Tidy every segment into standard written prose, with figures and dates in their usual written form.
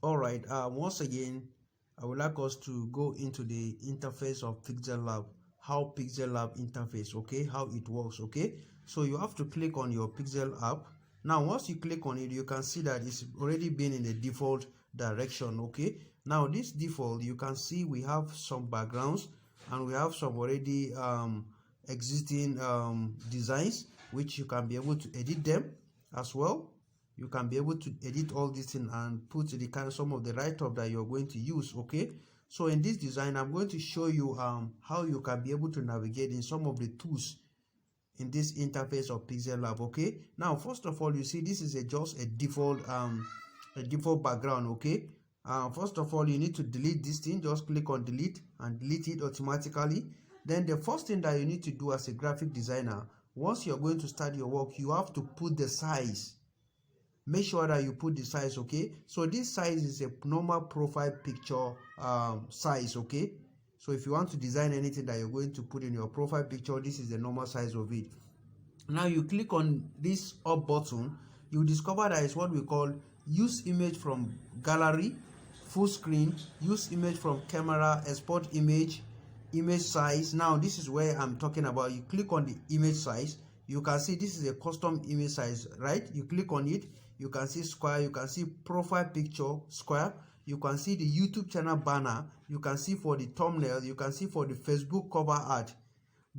All right, once again, I would like us to go into the interface of Pixellab, how Pixellab interface, okay, how it works, okay. So you have to click on your Pixel app. Now, once you click on it, you can see that it's already been in the default direction, okay. Now, this default, you can see we have some backgrounds and we have some already existing designs, which you can be able to edit them as well. You can be able to edit all this thing and put the kind of some of the write-up that you're going to use, okay. So in this design, I'm going to show you how you can be able to navigate in some of the tools in this interface of Pixellab, okay. Now, first of all, you see this is just a default background, okay. First of all, you need to delete this thing. Just click on delete and delete it automatically. Then the first thing that you need to do as a graphic designer, once you're going to start your work, you have to put the size. Make sure that you put the size, okay. So this size is a normal profile picture size, okay. So if you want to design anything that you're going to put in your profile picture, this is the normal size of it. Now you click on this up button, you discover that it's what we call use image from gallery, full screen, use image from camera, export image, image size. Now this is where I'm talking about. You click on the image size, you can see this is a custom image size, right? You click on it, you can see square, you can see profile picture square, you can see the YouTube channel banner, you can see for the thumbnail, you can see for the Facebook cover art,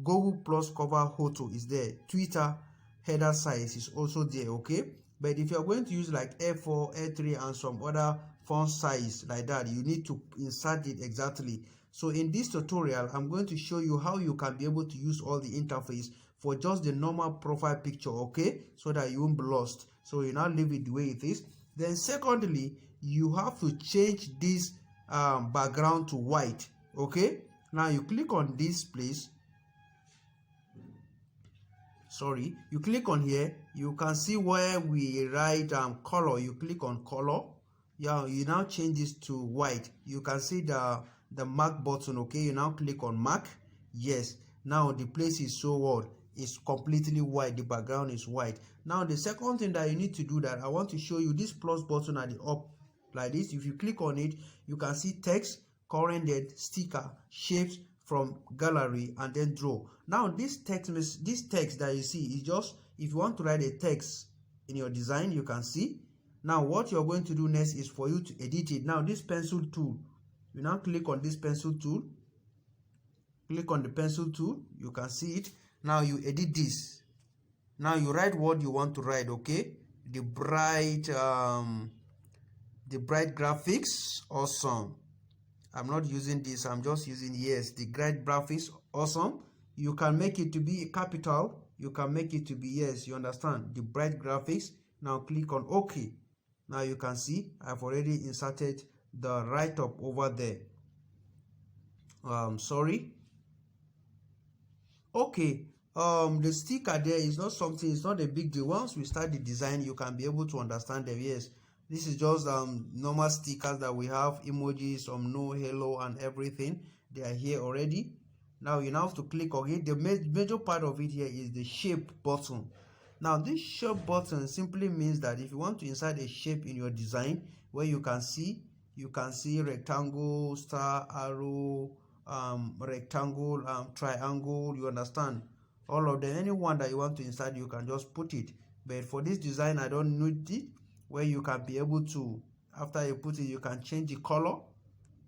Google Plus cover photo is there, Twitter header size is also there, okay. But if you're going to use like A4, A3 and some other font size like that, you need to insert it exactly. So in this tutorial, I'm going to show you how you can be able to use all the interface for just the normal profile picture, okay, so that you won't be lost. So you now leave it the way it is. Then secondly, you have to change this background to white, okay. Now you click on this place, sorry, you click on here, you can see where we write color. You click on color, yeah, you now change this to white. You can see the mark button, okay. You now click on mark, yes. Now the place is so what, it's completely white, the background is white. Now the second thing that you need to do, that I want to show you, this plus button at the up like this. If you click on it, you can see text, current date, sticker, shapes from gallery, and then draw. Now this text that you see is just, if you want to write a text in your design, you can see. Now what you're going to do next is for you to edit it. Now this pencil tool, you now click on this pencil tool, click on the pencil tool, you can see it. Now you edit this. Now you write what you want to write, okay. The bright graphics, awesome. I'm not using this, I'm just using, yes, the bright graphics, awesome. You can make it to be a capital, you can make it to be, yes, you understand, the bright graphics. Now click on OK. Now you can see I've already inserted the write-up over there. Sorry. Okay, the sticker there is not something, it's not a big deal. Once we start the design, you can be able to understand them. Yes, this is just normal stickers that we have, emojis, some no, hello and everything. They are here already. Now you now have to click on it. The major part of it here is the shape button. Now this shape button simply means that if you want to insert a shape in your design, where you can see rectangle, star, arrow, rectangle, triangle, you understand, all of them. Anyone that you want to insert, you can just put it. But for this design, I don't need it, where you can be able to, after you put it, you can change the color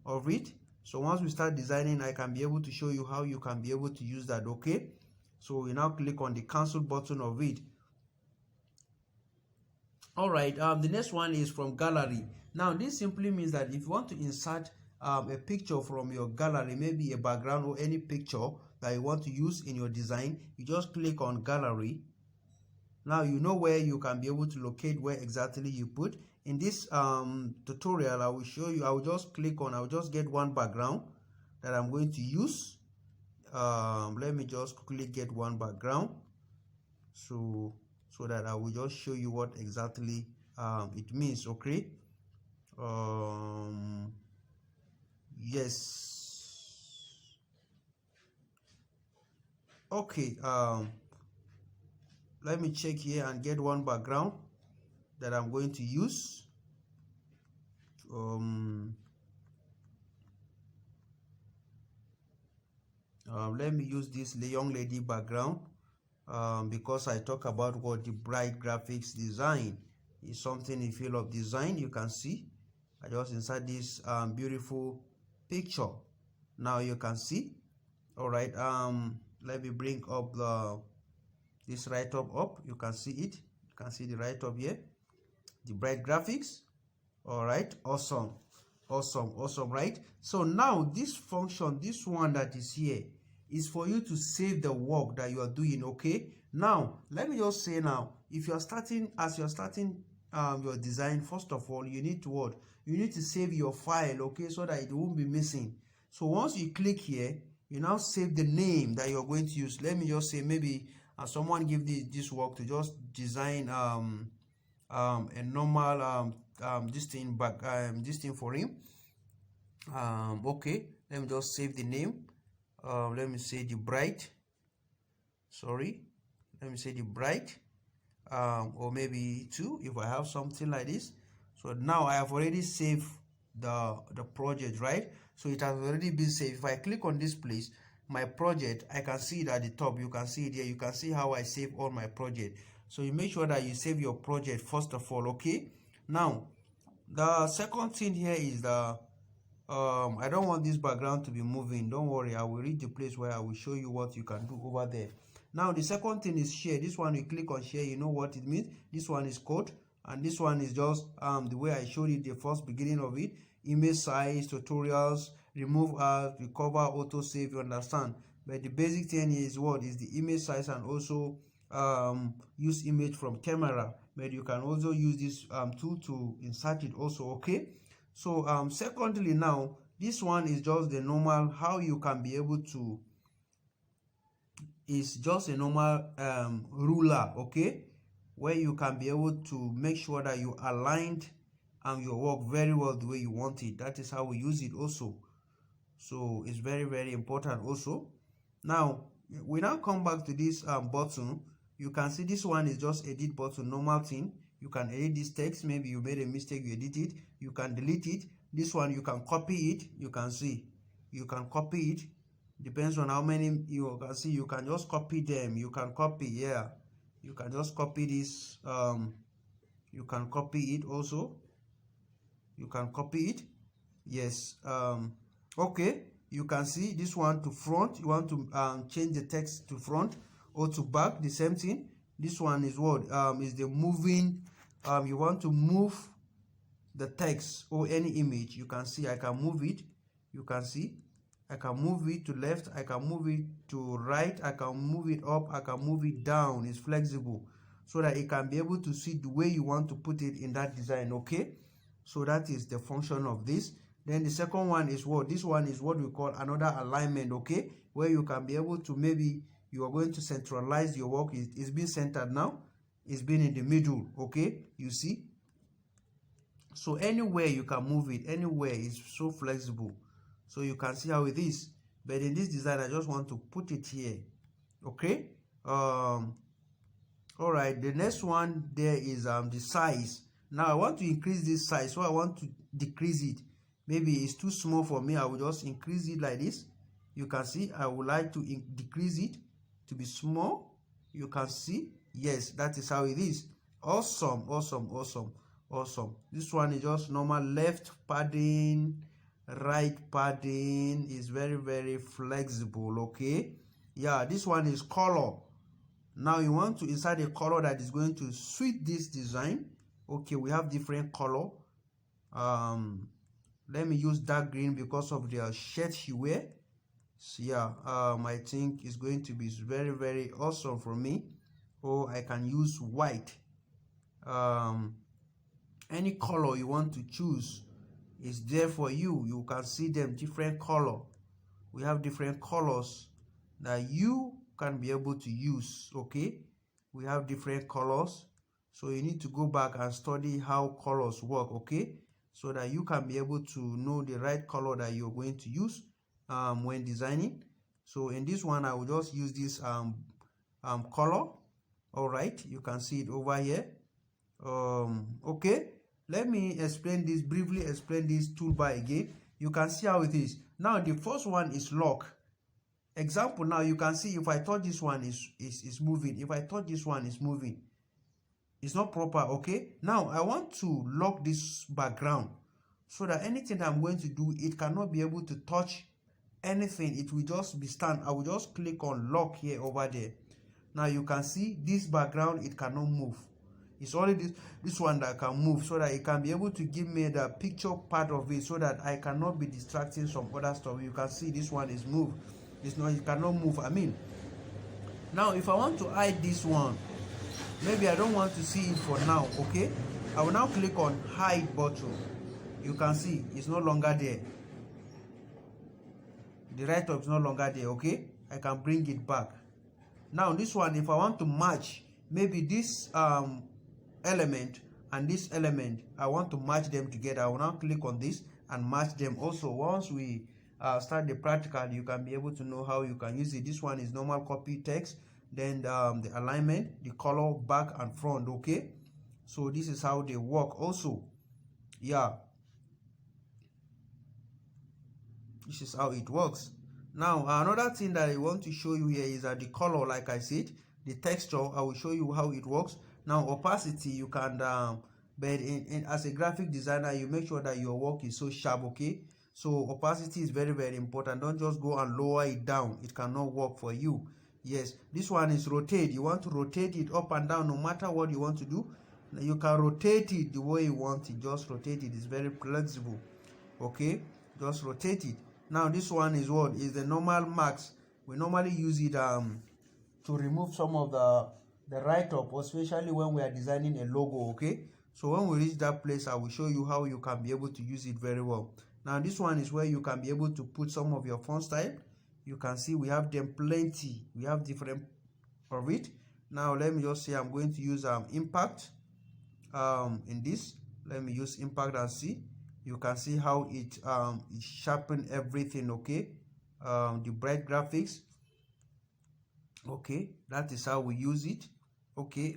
of it. So once we start designing, I can be able to show you how you can be able to use that, okay. So we now click on the cancel button of it. All right, the next one is from gallery. Now this simply means that if you want to insert a picture from your gallery, maybe a background or any picture that you want to use in your design, you just click on gallery. Now you know where you can be able to locate where exactly you put. In this tutorial, I will show you, I will just get one background that I'm going to use. Let me just quickly get one background, so that I will just show you what exactly it means, okay. Yes, okay. Let me check here and get one background that I'm going to use. let me use this young lady background, because I talk about what the bright graphics design is something in field of design. You can see I just insert this beautiful picture. Now you can see. All right, let me bring up this write-up. You can see it. You can see the write-up here, the bright graphics. All right, awesome, right? So now this function, this one that is here, is for you to save the work that you are doing. Okay, now let me just say, now if you are starting, your design, first of all you need to what, you need to save your file, okay, so that it won't be missing. So once you click here, you now save the name that you're going to use. Let me just say, maybe someone give this work to just design a normal this thing for him. Okay, let me just save the name. Let me say the bright, let me say the bright, or maybe 2 if I have something like this. So now I have already saved the project, right? So it has already been saved. If I click on this place, my project, I can see it at the top. You can see it here. You can see how I save all my project. So you make sure that you save your project first of all. Okay, now the second thing here is the I don't want this background to be moving. Don't worry, I will reach the place where I will show you what you can do over there. Now the second thing is share. This one, you click on share, you know what it means. This one is code, and this one is just the way I showed it the first beginning of it. Image size, tutorials, remove ads, recover, auto save, you understand. But the basic thing is what is the image size, and also use image from camera. But you can also use this tool to insert it also. Okay, so secondly, now this one is just the normal, how you can be able to, is just a normal ruler, okay, where you can be able to make sure that you aligned your work very well the way you want it. That is how we use it also. So it's very, very important also. Now we now come back to this button. You can see this one is just edit button, normal thing. You can edit this text. Maybe you made a mistake, you edit it, you can delete it. This one you can copy it. You can see you can copy it, depends on how many you can see. You can just copy them. You can copy, yeah, you can just copy this. You can copy it also. You can copy it, yes. Okay, you can see this one to front. You want to change the text to front or to back, the same thing. This one is what is the moving. You want to move the text or any image. You can see I can move it. You can see I can move it to left, I can move it to right, I can move it up, I can move it down. It's flexible so that it can be able to see the way you want to put it in that design. Okay, so that is the function of this. Then the second one is what, this one is what we call another alignment, okay, where you can be able to, maybe you are going to centralize your work. It's been centered now, it's been in the middle. Okay, you see, so anywhere you can move it, anywhere. Is so flexible, so you can see how it is. But in this design, I just want to put it here. Okay, all right, the next one there is the size. Now I want to increase this size, so I want to decrease it. Maybe it's too small for me, I will just increase it like this. You can see I would like to decrease it to be small. You can see, yes, that is how it is. Awesome, awesome, awesome, awesome. This one is just normal left padding, right padding. Is very, very flexible. Okay, yeah, this one is color. Now you want to insert a color that is going to suit this design. Okay, we have different color. Let me use dark green because of the shirt she wear. So yeah, I think it's going to be very, very awesome for me. Or I can use white. Any color you want to choose is there for you. You can see them, different color. We have different colors that you can be able to use. Okay, we have different colors, so you need to go back and study how colors work. Okay, so that you can be able to know the right color that you're going to use when designing. So in this one, I will just use this color. All right, you can see it over here. Okay, let me explain this briefly, explain this toolbar again. You can see how it is. Now the first one is lock. Example, now you can see if I touch this one is moving. If I touch this one is moving. It's not proper. Okay, now I want to lock this background so that anything that I'm going to do, it cannot be able to touch anything. It will just be stand. I will just click on lock here over there. Now you can see this background, it cannot move. It's only this one that can move, so that it can be able to give me the picture part of it, so that I cannot be distracting some other stuff. You can see this one is moved. It's not, it cannot move. I mean, now if I want to hide this one, maybe I don't want to see it for now. Okay, I will now click on hide button. You can see it's no longer there. The write-up is no longer there. Okay, I can bring it back. Now this one, if I want to match maybe this element and this element, I want to match them together, I will now click on this and match them. Also, once we start the practical, you can be able to know how you can use it. This one is normal copy text, then the alignment, the color, back and front. Okay, so this is how they work also. Yeah, this is how it works. Now another thing that I want to show you here is that the color, like I said, the texture, I will show you how it works. Now opacity, you can but as a graphic designer, you make sure that your work is so sharp. Okay, so opacity is very, very important. Don't just go and lower it down. It cannot work for you. Yes, this one is rotate. You want to rotate it up and down. No matter what you want to do, you can rotate it the way you want it. Just rotate it. It's very flexible. Okay, just rotate it. Now this one is what is the normal marks. We normally use it to remove some of the write-up, especially when we are designing a logo. Okay, so when we reach that place, I will show you how you can be able to use it very well. Now this one is where you can be able to put some of your font style. You can see we have them plenty. We have different of it. Now let me just say I'm going to use impact in this. Let me use impact and see. You can see how it sharpen everything. Okay, the bright graphics. Okay, that is how we use it. Okay,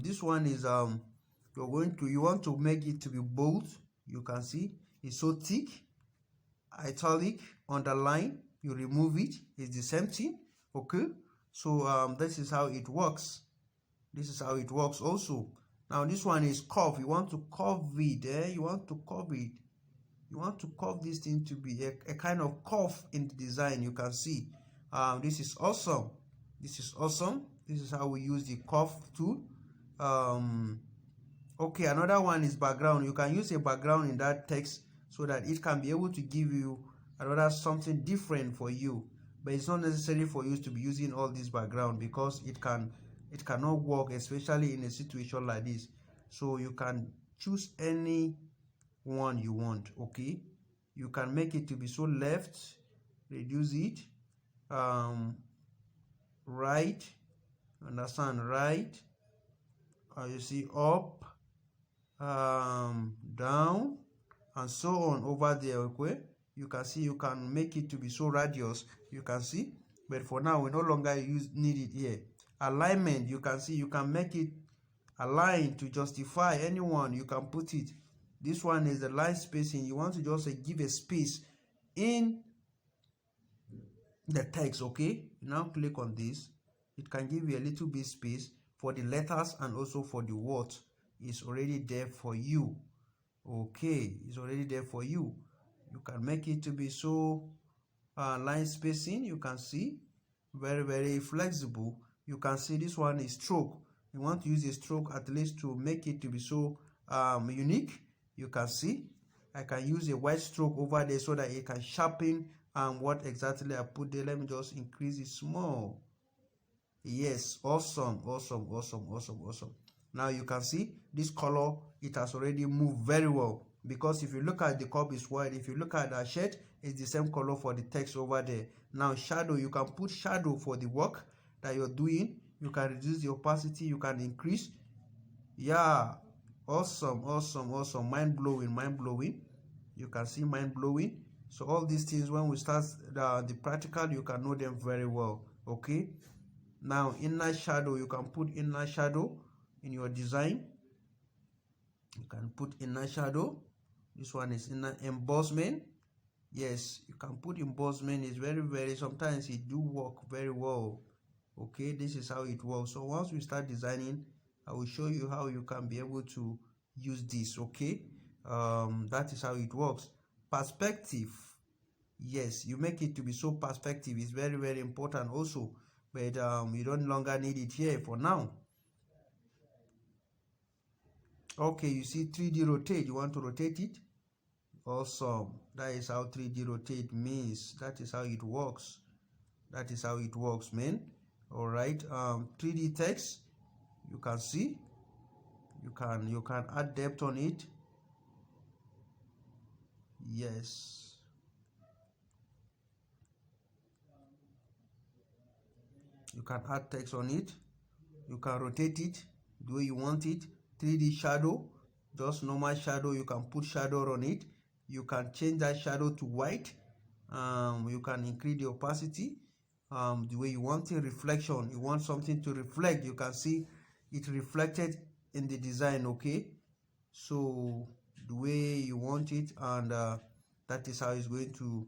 this one is you want to make it to be bold. You can see it's so thick, italic, underline. You remove it, it's the same thing. Okay, so this is how it works. This is how it works also. Now this one is curve. You want to curve it. You want to curve it. You want to curve this thing to be a kind of curve in the design. You can see this is awesome. This is awesome. This is how we use the curve tool. Okay, another one is background. You can use a background in that text so that it can be able to give you another something different for you. But it's not necessary for you to be using all this background, because it cannot work, especially in a situation like this. So you can choose any one you want. Okay, you can make it to be so left, reduce it, right, understand, right, you see, up, down, and so on over there. Okay, you can see you can make it to be so radius. You can see, but for now we no longer need it here. Alignment, you can see you can make it align to justify anyone. You can put it. This one is the line spacing. You want to just give a space in the text. Okay, now click on this. It can give you a little bit space for the letters and also for the words. It's already there for you. Okay, it's already there for you. You can make it to be so line spacing. You can see very, very flexible. You can see this one is stroke. You want to use a stroke at least to make it to be so unique. You can see I can use a white stroke over there so that it can sharpen what exactly I put there. Let me just increase it small. Yes, awesome, awesome, awesome, awesome, awesome. Now you can see this color, it has already moved very well, because if you look at the cup is white. If you look at the shirt, it's the same color for the text over there. Now shadow, you can put shadow for the work that you're doing. You can reduce the opacity, you can increase. Yeah, awesome, awesome, awesome. Mind blowing, mind blowing. You can see mind blowing. So all these things, when we start the practical, you can know them very well. Okay, now inner shadow, you can put inner shadow in your design. You can put inner shadow. This one is inner embossment. Yes, you can put embossment. It's very sometimes it do work very well. Okay, this is how it works. So once we start designing, I will show you how you can be able to use this. Okay, that is how it works. Perspective. Yes, you make it to be so perspective is very important also, but you don't longer need it here for now. Okay, you see 3D rotate, you want to rotate it. Awesome. That is how 3D rotate means. That is how it works. That is how it works, man. All right. 3D text, you can see, you can add depth on it. Yes, you can add text on it. You can rotate it the way you want it. 3D shadow, just normal shadow, you can put shadow on it. You can change that shadow to white. You can increase the opacity the way you want it. Reflection, you want something to reflect, you can see it reflected in the design. Okay, so the way you want it, and that is how it's going to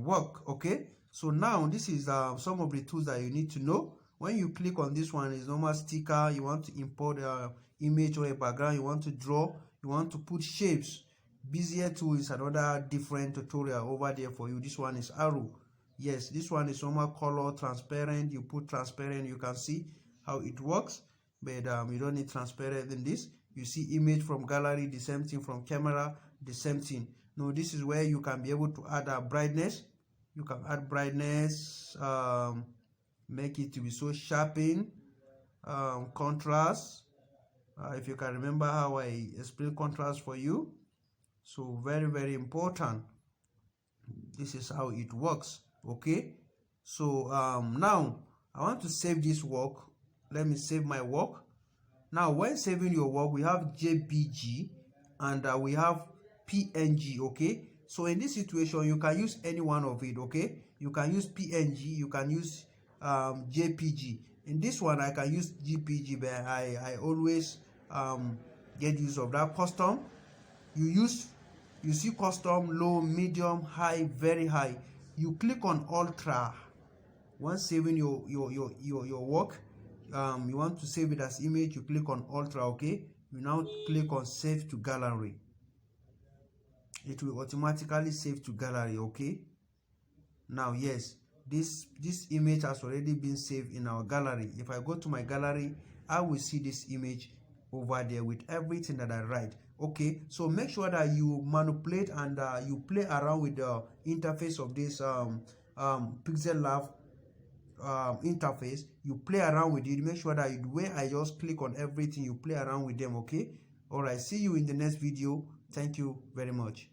work. Okay, so now this is some of the tools that you need to know. When you click on this one, is normal sticker. You want to import image or a background, you want to draw, you want to put shapes. Bezier tool is another different tutorial over there for you. This one is arrow. Yes, this one is normal color, transparent. You put transparent, you can see how it works, but you don't need transparent in this. You see image from gallery, the same thing. From camera, the same thing. Now this is where you can be able to add brightness. You can add brightness, make it to be so sharpen, contrast. If you can remember how I explain contrast for you, so very important. This is how it works. Okay, so now I want to save this work. Let me save my work. Now when saving your work, we have JPG and we have PNG. Okay, so in this situation you can use any one of it. Okay, you can use PNG, you can use JPG. In this one I can use JPG, but I always get use of that custom. You see custom, low, medium, high, very high. You click on ultra. Once saving your work, you want to save it as image, you click on ultra. Okay, you now click on save to gallery. It will automatically save to gallery. Okay, now yes, this image has already been saved in our gallery. If I go to my gallery, I will see this image over there with everything that I write. Okay, so make sure that you manipulate and you play around with the interface of this Pixellab interface. You play around with it. Make sure that the way I just click on everything, you play around with them. Okay, all right, see you in the next video. Thank you very much.